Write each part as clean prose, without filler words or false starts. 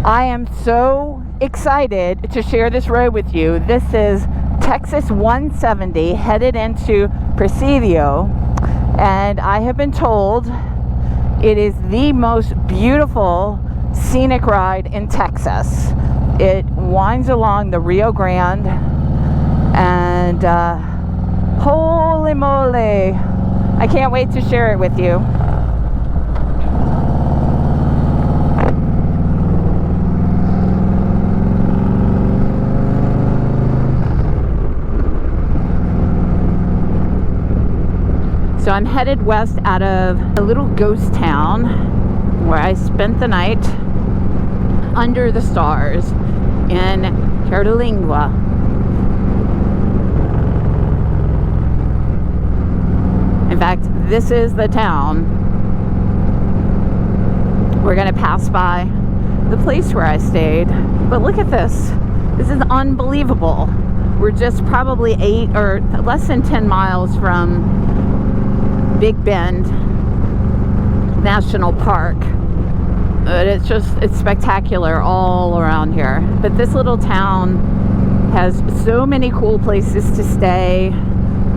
I am so excited to share this road with you. This is Texas 170 headed into Presidio, and I have been told it is the most beautiful scenic ride in Texas. It winds along the Rio Grande, and holy moly, I can't wait to share it with you. So I'm headed west out of a little ghost town where I spent the night under the stars in Terlingua. In fact, this is the town. We're going to pass by the place where I stayed. But look at this. This is unbelievable. We're just probably 8 or less than 10 miles from Big Bend National Park. It's spectacular all around here. But this little town has so many cool places to stay.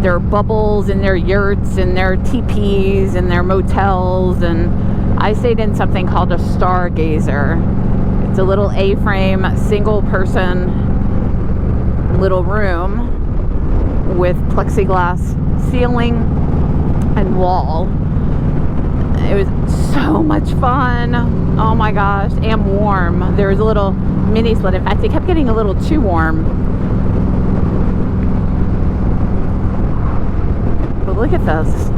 There are bubbles and there are yurts and there are teepees and there are motels, and I stayed in something called a stargazer. It's a little A-frame, single person little room with plexiglass ceiling and wall. It was so much fun. Oh my gosh, and warm. There was a little mini split. In fact, it kept getting a little too warm. But look at this.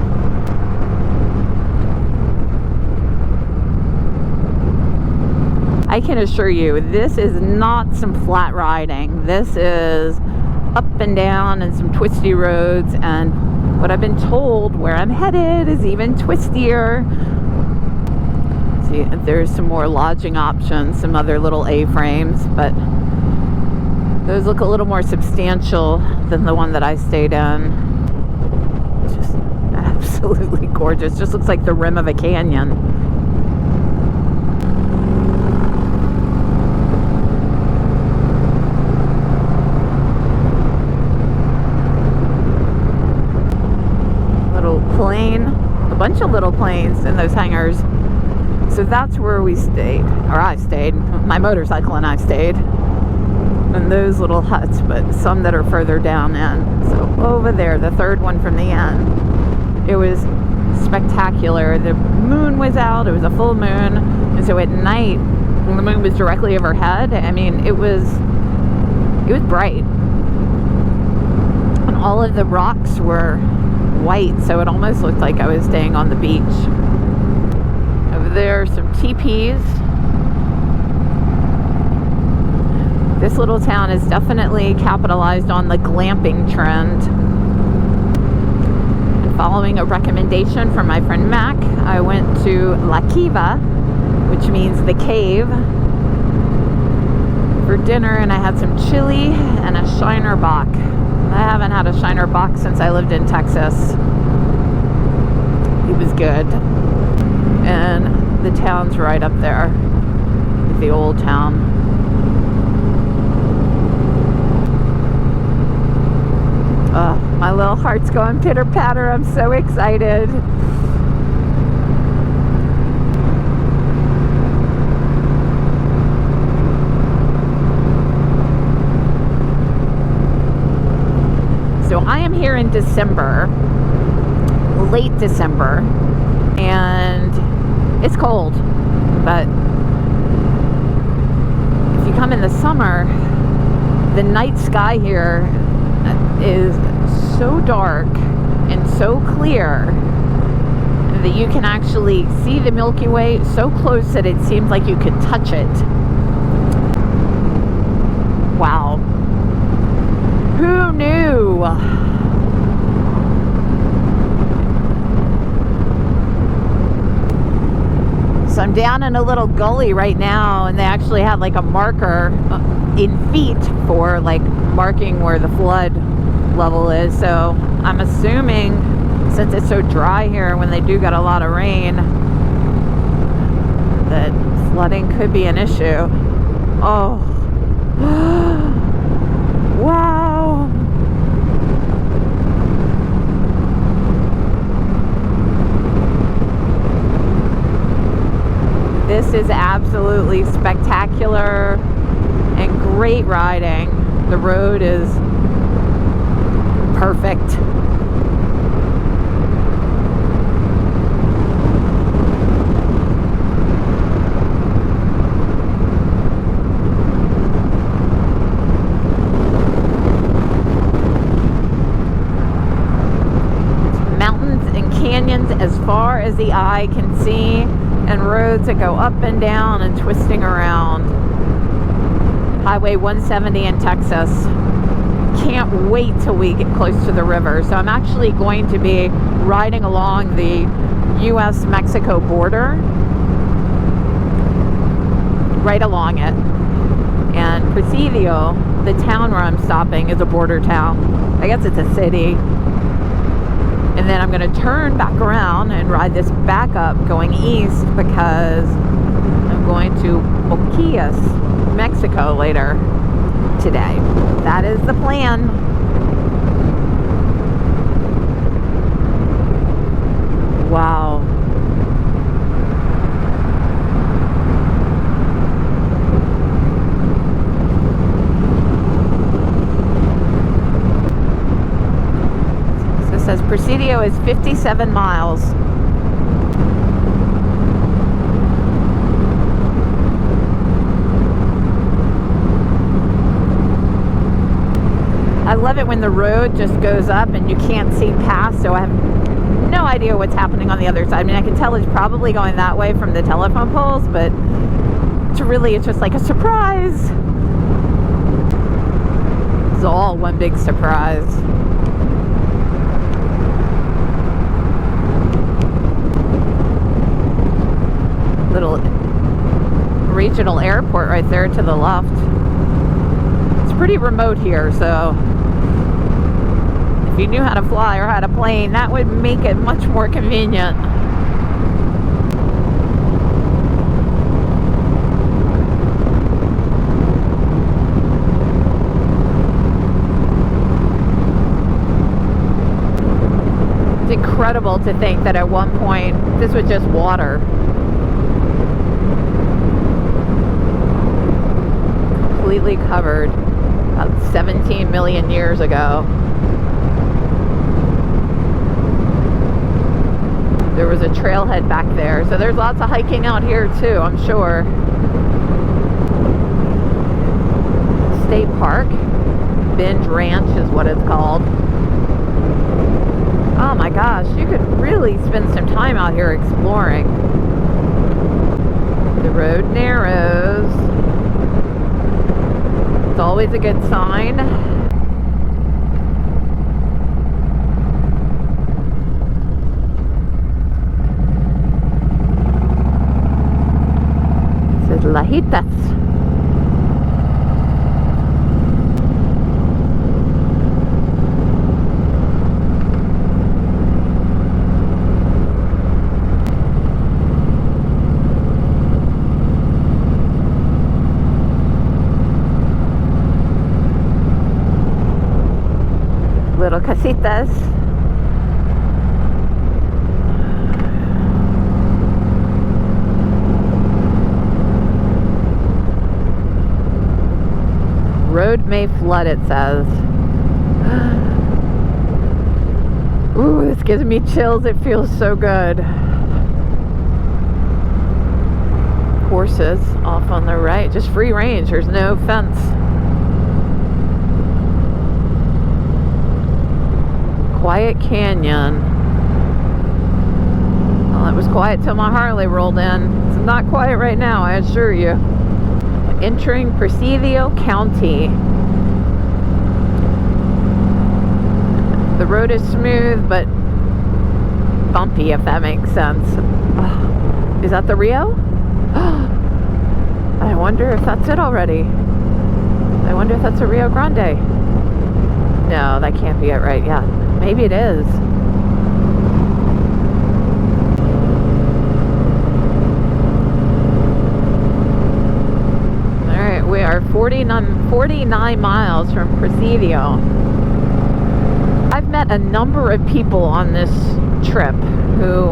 I can assure you, this is not some flat riding. This is up and down and some twisty roads, and what I've been told where I'm headed is even twistier. See, there's some more lodging options, some other little A-frames, but those look a little more substantial than the one that I stayed in. Just absolutely gorgeous. Just looks like the rim of a canyon. Plane, a bunch of little planes in those hangars. So that's where we stayed, or I stayed. My motorcycle and I stayed in those little huts, but some that are further down in. So over there, the third one from the end, it was spectacular. The moon was out. It was a full moon, and so at night when the moon was directly overhead, I mean, it was bright, and all of the rocks were white, so it almost looked like I was staying on the beach. Over there, some teepees. This little town is definitely capitalized on the glamping trend. And following a recommendation from my friend Mac, I went to La Kiva, which means the cave, for dinner, and I had some chili and a Shiner Bock. I haven't had a Shiner Bock since I lived in Texas. It was good. And the town's right up there. The old town. My little heart's going pitter-patter. I'm so excited. So I am here in December, late December, and it's cold, but if you come in the summer, the night sky here is so dark and so clear that you can actually see the Milky Way so close that it seems like you could touch it. Wow. Who knew? So I'm down in a little gully right now, and they actually had like a marker in feet for like marking where the flood level is. So I'm assuming, since it's so dry here, when they do get a lot of rain, that flooding could be an issue. Oh. Wow. This is absolutely spectacular and great riding. The road is perfect. Canyons as far as the eye can see, and roads that go up and down and twisting around. Highway 170 in Texas. Can't wait till we get close to the river. So I'm actually going to be riding along the US-Mexico border, right along it. And Presidio, the town where I'm stopping, is a border town. I guess it's a city. And then I'm going to turn back around and ride this back up going east because I'm going to Boquillas, Mexico later today. That is the plan. Wow. Says Presidio is 57 miles. I love it when the road just goes up and you can't see past, so I have no idea what's happening on the other side. I mean, I can tell it's probably going that way from the telephone poles, but it's just like a surprise. It's all one big surprise. Little regional airport right there to the left. It's pretty remote here, so if you knew how to fly or had a plane, that would make it much more convenient. It's incredible to think that at one point this was just water. Completely covered about 17 million years ago. There was a trailhead back there, so there's lots of hiking out here too, I'm sure. State Park, Binge Ranch is what it's called. Oh my gosh, you could really spend some time out here exploring. The road narrows. It's always a good sign. It says Lajitas. Little casitas. Road may flood, it says. Ooh, this gives me chills. It feels so good. Horses off on the right. Just free range. There's no fence. Quiet Canyon. Well, it was quiet till my Harley rolled in. It's not quiet right now, I assure you. Entering Presidio County. The road is smooth, but bumpy, if that makes sense. Is that the Rio? I wonder if that's it already. I wonder if that's a Rio Grande. No, that can't be it right yet. Maybe it is. Alright, we 49 miles from Presidio. I've met a number of people on this trip who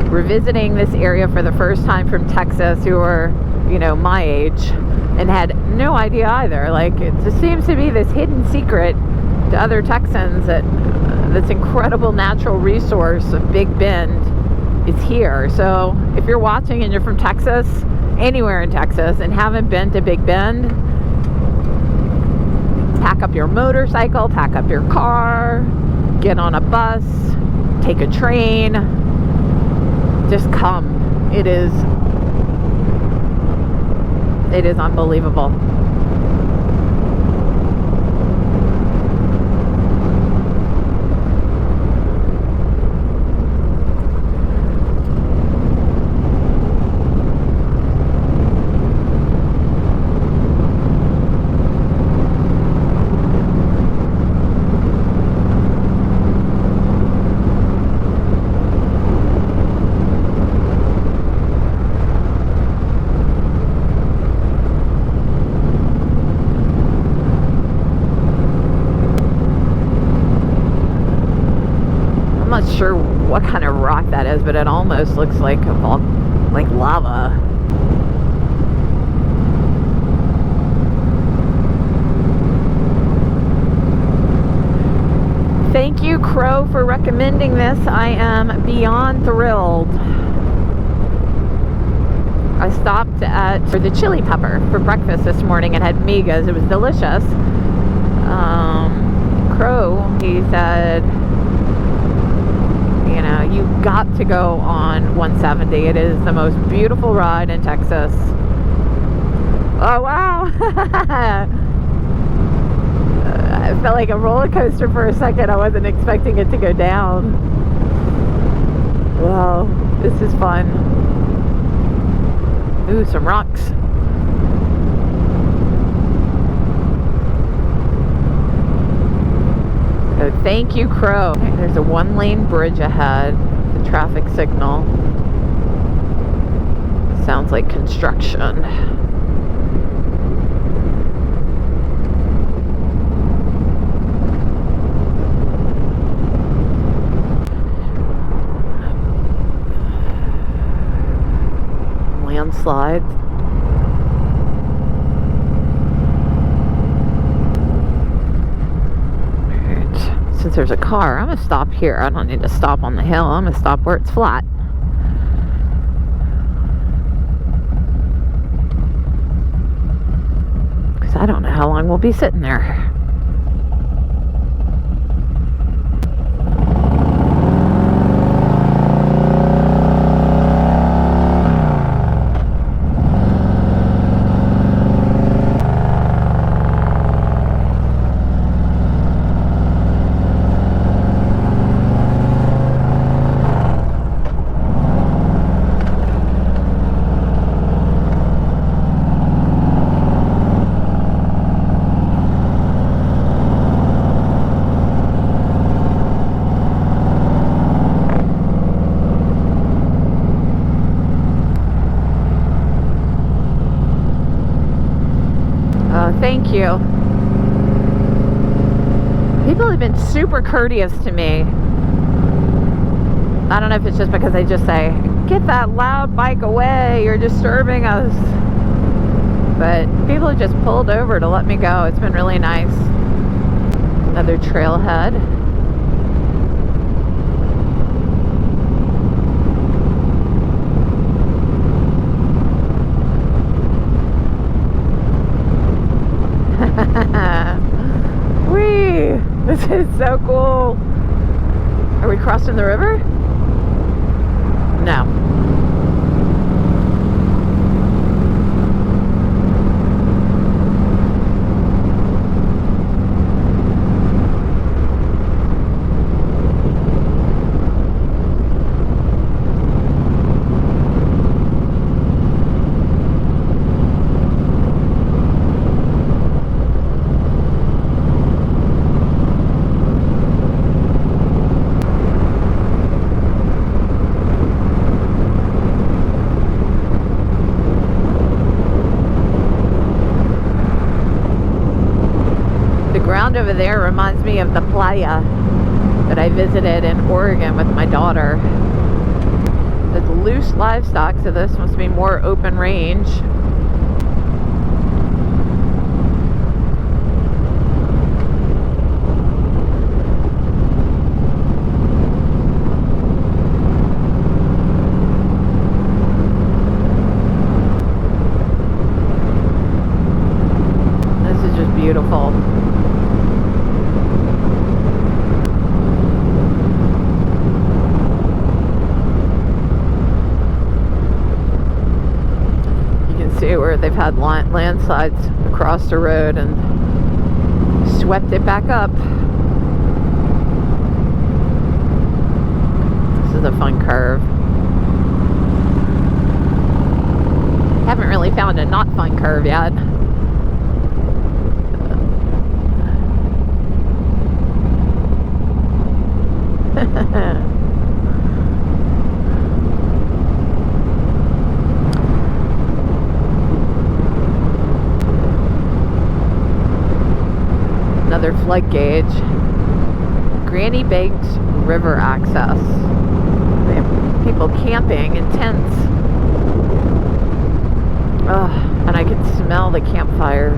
were visiting this area for the first time from Texas, who are, you know, my age, and had no idea either. Like, it just seems to be this hidden secret to other Texans that this incredible natural resource of Big Bend is here. So if you're watching and you're from Texas, anywhere in Texas, and haven't been to Big Bend, pack up your motorcycle, pack up your car, get on a bus, take a train, just come. It is unbelievable. I'm not sure what kind of rock that is, but it almost looks like like lava. Thank you, Crow, for recommending this. I am beyond thrilled. I stopped for the chili pepper for breakfast this morning and had migas. It was delicious. Crow, he said, you know, you got to go on 170. It is the most beautiful ride in Texas. Oh, wow. I felt like a roller coaster for a second. I wasn't expecting it to go down. Wow, this is fun. Ooh, some rocks. So thank you, Crow. Okay, there's a one-lane bridge ahead. The traffic signal. Sounds like construction. Landslides. Since there's a car, I'm gonna stop here. I don't need to stop on the hill. I'm gonna stop where it's flat. Because I don't know how long we'll be sitting there. Thank you. People have been super courteous to me. I don't know if it's just because they just say, get that loud bike away, you're disturbing us. But people have just pulled over to let me go. It's been really nice. Another trailhead. Whee! This is so cool. Are we crossing the river? No. found over there reminds me of the playa that I visited in Oregon with my daughter. It's loose livestock, so this must be more open range. This is just beautiful. Where they've had landslides across the road and swept it back up. This is a fun curve. Haven't really found a not fun curve yet. Another flood gauge. Granny Banks River access. They have people camping in tents. Ugh, and I can smell the campfire.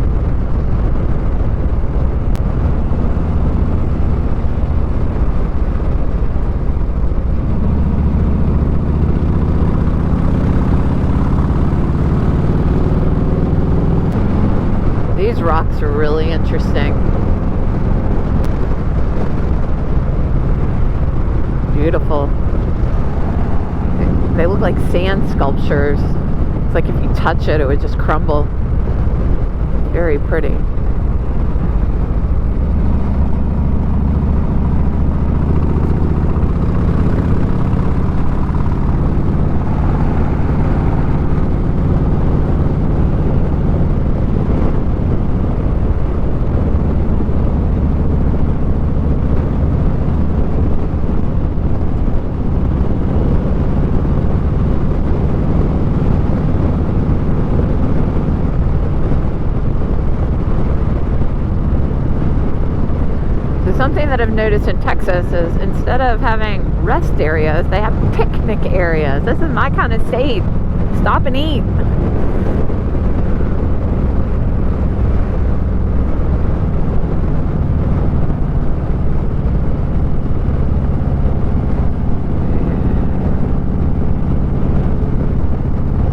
These rocks are really interesting. Beautiful. They look like sand sculptures. It's like if you touch it, it would just crumble. Very pretty. Something that I've noticed in Texas is instead of having rest areas, they have picnic areas. This is my kind of state. Stop and eat.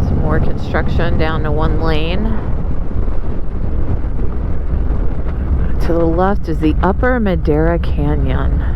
Some more construction down to one lane. To the left is the Upper Madera Canyon.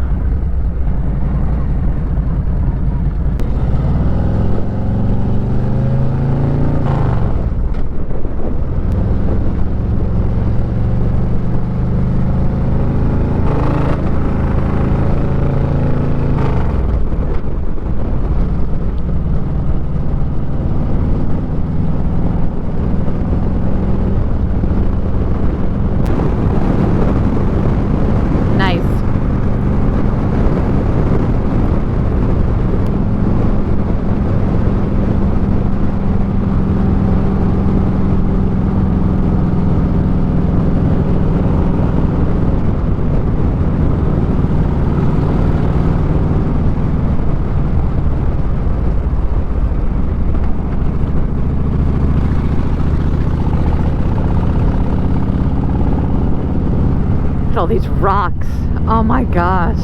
All these rocks. Oh my gosh.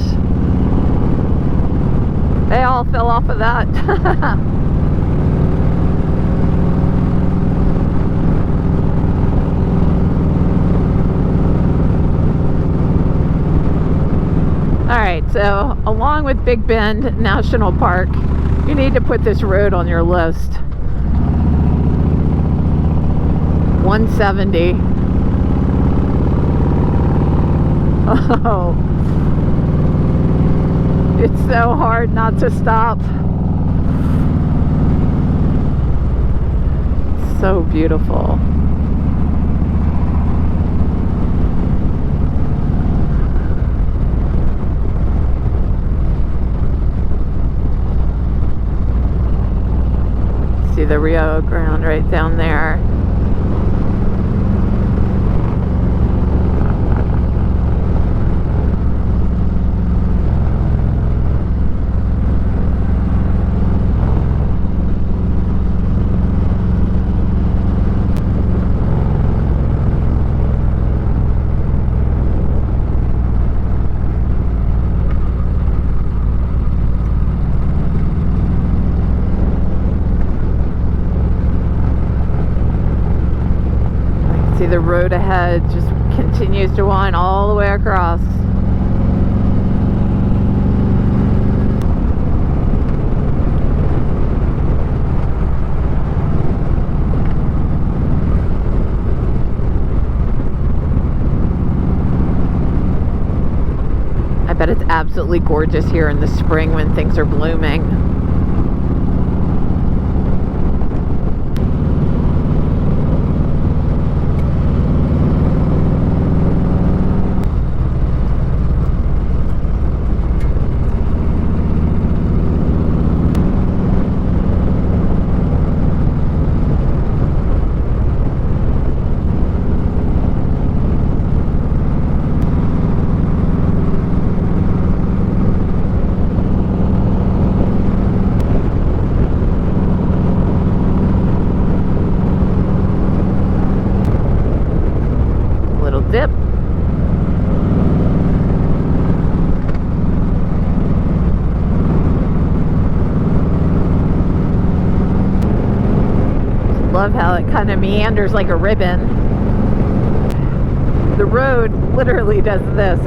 They all fell off of that. Alright, so along with Big Bend National Park, you need to put this road on your list. 170. Oh, it's so hard not to stop. So beautiful. See the Rio Grande right down there. See, the road ahead just continues to wind all the way across. I bet it's absolutely gorgeous here in the spring when things are blooming. Dip. Love how it kind of meanders like a ribbon. The road literally does this.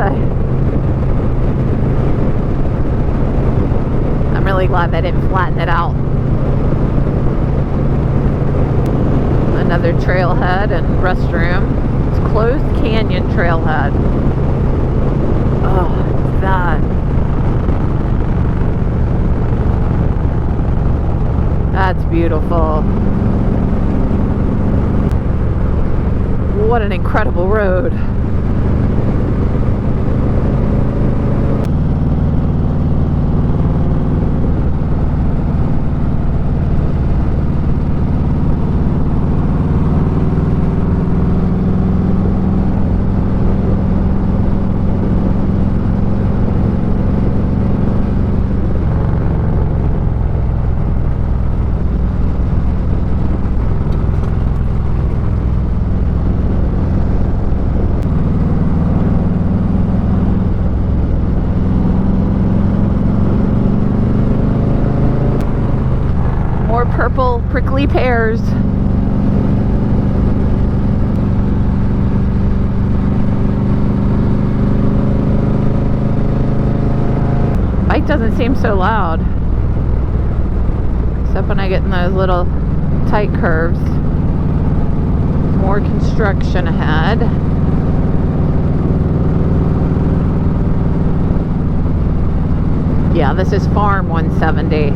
I'm really glad they didn't flatten it out. Another trailhead and restroom. Closed canyon trailhead. Oh, that. That's beautiful. What an incredible road. Purple prickly pears. Bike doesn't seem so loud, except when I get in those little tight curves. More construction ahead. Yeah, this is Farm 170.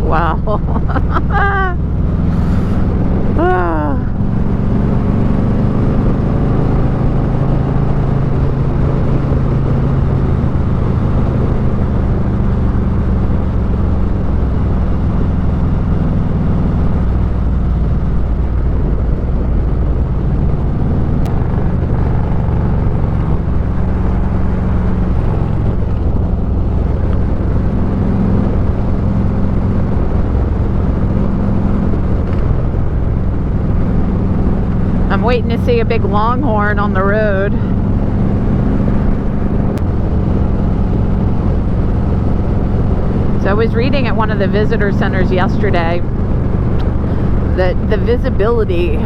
Wow. I'm waiting to see a big longhorn on the road. So I was reading at one of the visitor centers yesterday that the visibility,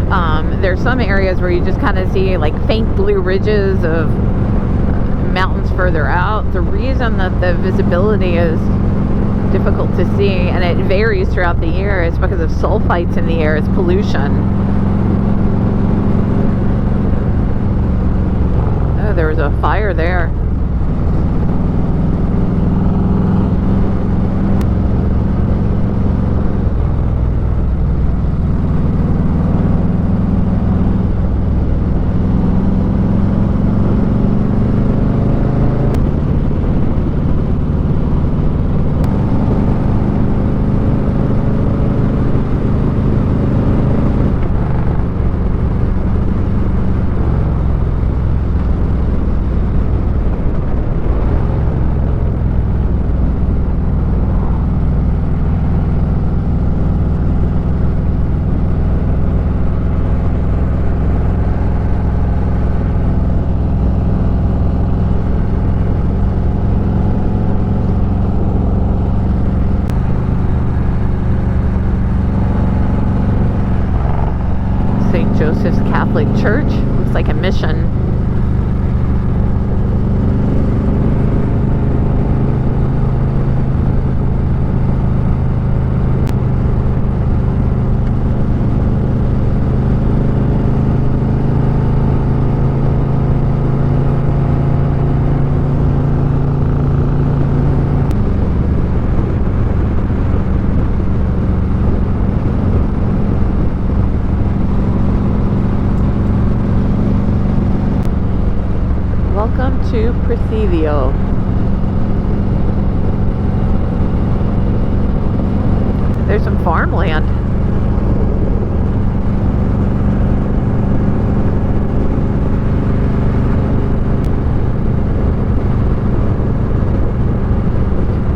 there's some areas where you just kind of see like faint blue ridges of mountains further out. The reason that the visibility is difficult to see, and it varies throughout the year, is because of sulfites in the air. It's pollution. Oh, there was a fire there. Joseph's Catholic Church. Looks like a mission. Welcome to Presidio. There's some farmland.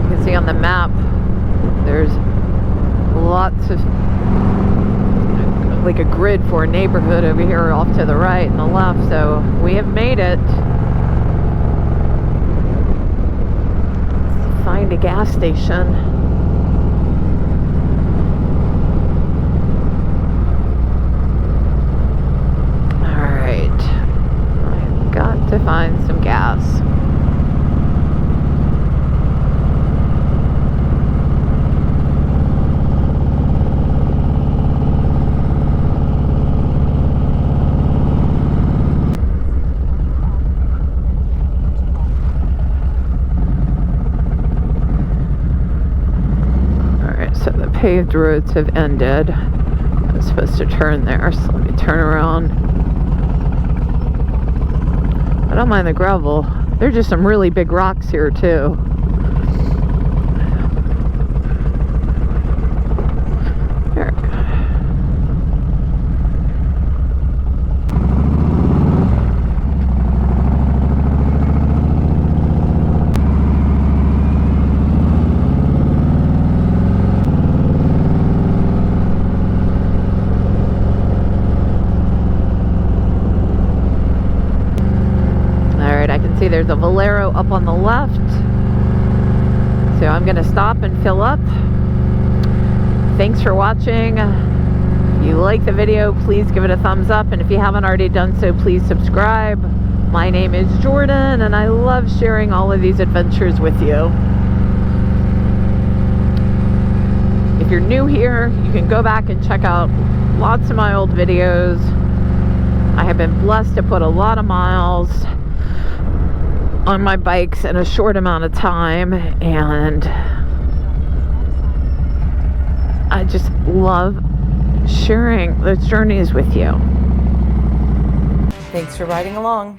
You can see on the map there's lots of, like a grid for a neighborhood over here off to the right and the left, so we have made it. Find a gas station. Alright. I've got to find some gas. So the paved roads have ended. I was supposed to turn there, so let me turn around. I don't mind the gravel. There are just some really big rocks here too. There. I can see there's a Valero up on the left, so I'm going to stop and fill up. Thanks for watching. If you like the video, please give it a thumbs up, and if you haven't already done so, please subscribe. My name is Jordan, and I love sharing all of these adventures with you. If you're new here, you can go back and check out lots of my old videos. I have been blessed to put a lot of miles on my bikes in a short amount of time, and I just love sharing those journeys with you. Thanks for riding along.